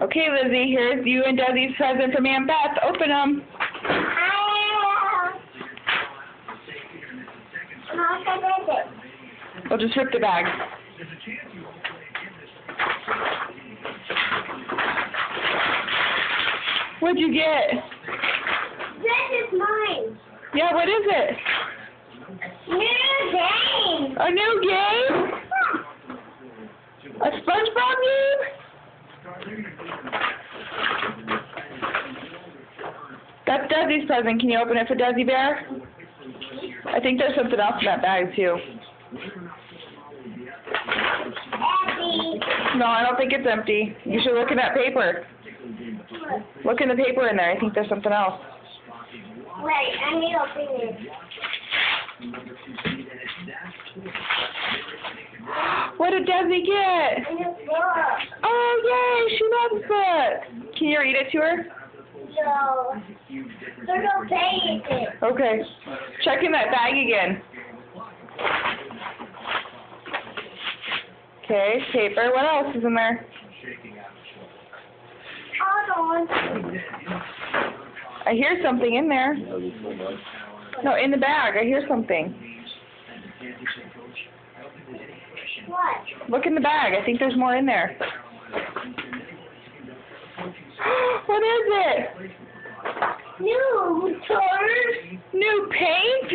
Okay, Lizzie, here's you and Desi's present from Aunt Beth. Open them. We'll just rip the bag. What'd you get? This is mine. Yeah, what is it? New game. A new game? A SpongeBob game? That's Desi's present. Can you open it for Desi Bear? I think there's something else in that bag, too. Abby. No, I don't think it's empty. You should look in that paper. Look in the paper in there. I think there's something else. Wait, I need to open it. What did Desi get? A new book. Oh, yay! She loves it. Can you read it to her? So, there's no pay it. Okay. Check in that bag again. Okay, paper. What else is in there? Hold on. I hear something in there. No, in the bag. I hear something. What? Look in the bag. I think there's more in there. What is it? New toys. New paint?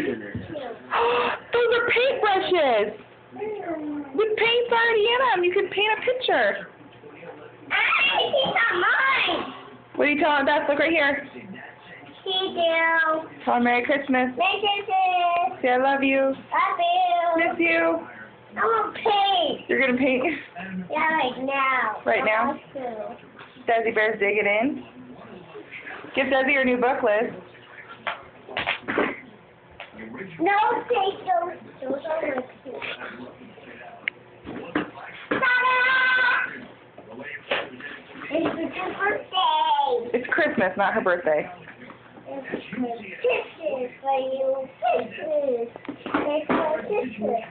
Those are paintbrushes. With paint's already in them. You can paint a picture. Hey, he's not mine. What are you telling Beth? Look right here. He do. Tell her Merry Christmas. This. Say I love you. Love you. Miss you. I want paint. You're going to paint? Yeah, right now. Right now? Desi Bear's digging in. Give Desi her new book, Liz. No, take those. Those are my two. Ta-da! It's your birthday. It's Christmas, not her birthday. It's kisses for you. Kisses. It's for kisses.